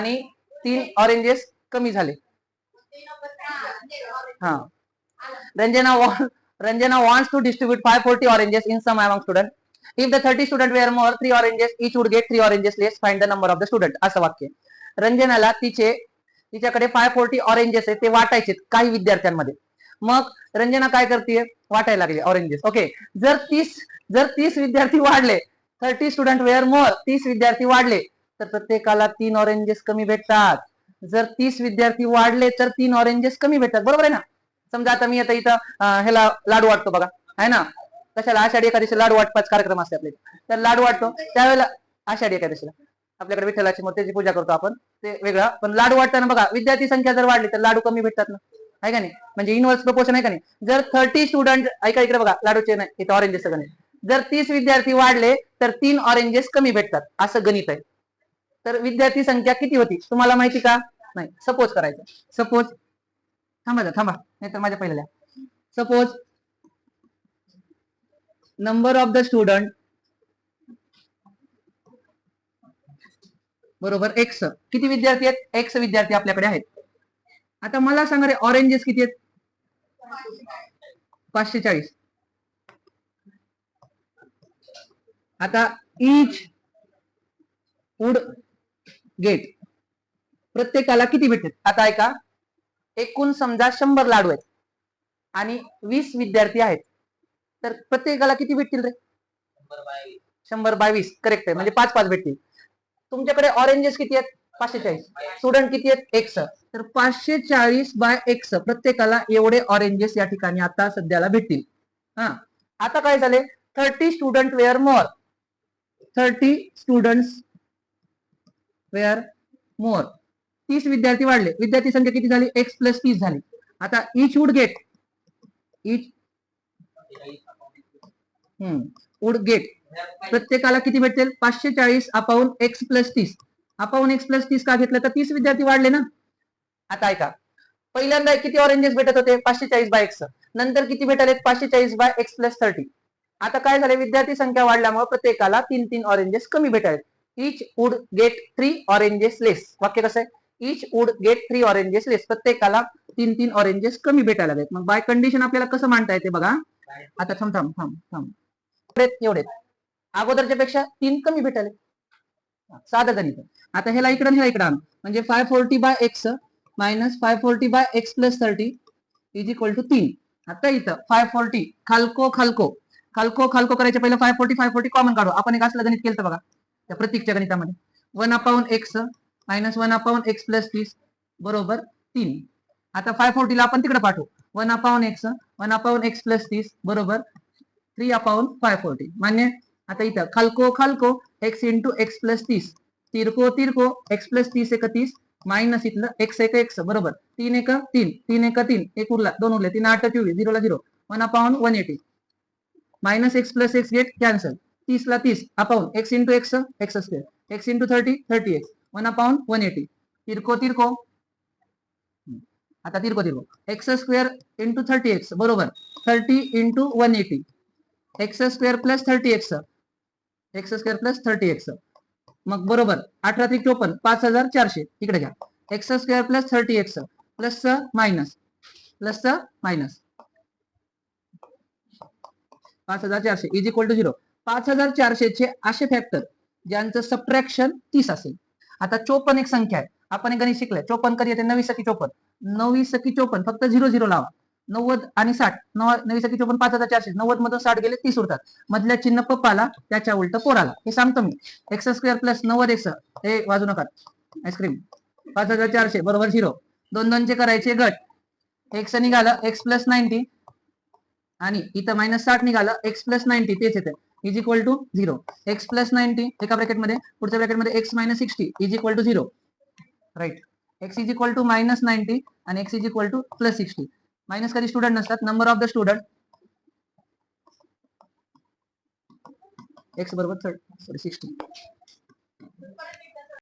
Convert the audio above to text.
आणि 3 ऑरेंजेस कमी झाले. हा, Ranjana wants to distribute 540 oranges in some among students. If the 30 students were more 3 oranges, each would get 3 oranges less. Find the number of the student. असं वाक्य. रंजनाला तिच्याकडे 540 oranges आहेत, ते वाटायचे काही विद्यार्थ्यांमध्ये. मग रंजना काय करते, वाटायला लागले ऑरेंजेस. ओके, जर 30 विद्यार्थी वाढले, 30 स्टुडंट वेअर मोर, 30 विद्यार्थी वाढले तर प्रत्येकाला 3 ऑरेंजेस कमी भेटतात. जर 30 विद्यार्थी वाढले तर 3 ऑरेंजेस कमी भेटतात. बरोबर आहे ना? समजा आता मी आता इथं ह्याला लाडू वाटतो बघा, आहे ना, कशाला, आषाढी एकादशी लाडू वाटपाच कार्यक्रम असते आपले, तर लाडू वाटतो त्यावेळेला आषाढी एकादशीला आपल्याकडे विठ्ठलाची मूर्तीची पूजा करतो आपण, ते वेगळा. पण लाडू वाटताना बघा, विद्यार्थी संख्या जर वाढली तर लाडू कमी भेटतात ना, आहे का नाही? म्हणजे इनवर्स प्रपोर्शन आहे का नाही? जर 30 स्टुडंट, ऐका इकडे बघा, लाडूचे नाही, इथं ऑरेंजेस सगळं नाही. जर 30 विद्यार्थी वाढले तर 3 ऑरेंजेस कमी भेटतात, असं गणित आहे. तर विद्यार्थी संख्या किती होती तुम्हाला माहिती का? नाही. सपोज करायचं, सपोज, थांबा नाही तर माझ्या पहिल्या, suppose number of the student बरोबर एक्स. किती विद्यार्थी आहेत? एक्स विद्यार्थी आपल्याकडे आहेत. आता मला सांगा रे, ऑरेंजेस किती आहेत? 540. आता इच वुड गेट, प्रत्येकाला किती भेटतात? आता ऐका, एकूण समजा 100 लाडू आहेत आणि 20 विद्यार्थी आहेत, तर प्रत्येकाला किती भेटतील रे? 100/20. करेक्ट आहे, म्हणजे 5 भेटतील. तुमच्याकडे ऑरेंजेस किती आहेत? 540. स्टुडंट किती आहेत? एक्स. तर 540/x प्रत्येकाला एवढे ऑरेंजेस या ठिकाणी आता सध्याला भेटतील. हा, आता काय झाले, 30 स्टुडंट वेअर मोर, 30 स्टुडंट्स वेअर मोर, 30 विद्यार्थी वाढले, विद्यार्थी संख्या किती झाली? x + 30 झाली. आता इच वुड गेट, प्रत्येकाला किती भेटेल? 540/x + 30. अपॉन x + 30 का घेतलं? तर 30 विद्यार्थी वाढले ना. आता ऐका, पहिल्यांदा किती ऑरेंजेस भेटत होते? 540/x. नंतर किती भेटले? 540/x + 30. आता काय झाले, विद्यार्थी संख्या वाढल्यामुळे प्रत्येकाला 3 ऑरेंजेस कमी भेटले. इच वुड गेट 3 ऑरेंजेस लेस. वाक्य कसं आहे? इच वुड गेट 3 ऑरेंजेस लेस, प्रत्येकाला 3 ऑरेंजेस कमी भेटायला लागलेत. मग बाय कंडिशन आपल्याला कसं मांडता येते बघा. आता थांब, एवढे अगोदरच्या पेक्षा 3 कमी भेटले, साधं गणित. आता ह्याला इकडं आण, म्हणजे 540/x - 540/x + 30 = 3. आता इथं 540 खालको करायचं, पहिलं 540 कॉमन काढू. आपण एक असलं गणित केलं बघा त्या प्रतीकच्या गणितामध्ये, 1/x - 1/x + 30 बरोबर 3. आता 540 ला आपण तिकडे पाठवू, 1/x 1/x + 30 बरोबर 3/540. मान्य? आता इथं खालको x × x + 30, तिरको x + 30 = 30 मायनस इथलं x बरोबर 3 × 3 3 × 3 1 उरला 2 उरले 3 8 24 0 ला 0 1/180 minus x + x get cancel 30 ला 30 upon x × x x² x × 30 30x 1/180 तिरको आता तिरको x² × 30x बरोबर 30 × 180 x² + 30x x² + 30x. मग बरोबर 18 × 54 5400. इकडे घ्या, x² + 30x प्लस मायनस 5400 = 0. 5400 चे असे फॅक्टर ज्यांचं सबट्रॅक्शन 30 असेल. आता 54 एक संख्या आहे, आपण गणित शिकले. 54 कधी येते? 9 × 54 9 × 54 फक्त 0 0 लावा. 90 आणि 60 9 × 54 5400. 90 मधून 60 गेले 30 उरतात. मधल्या चिन्ह पप्पाला, त्याच्या उलट पोराला. हे सांगतो मी. x² + 90x हे वाजू नका आईस्क्रीम 5400 बरोबर 0. 2 2 चे करायचे गट, x निघालं x + 90 आणि इथं -60 निघालं x + 90 तेच येते = 0. x + 90 एका ब्रॅकेटमध्ये, पुढच्या ब्रॅकेटमध्ये x - 60 = 0. राईट. x = -90 आणि x = +60. मायनस कधी स्टुडंट नसतात. Number of the student x बरोबर 60.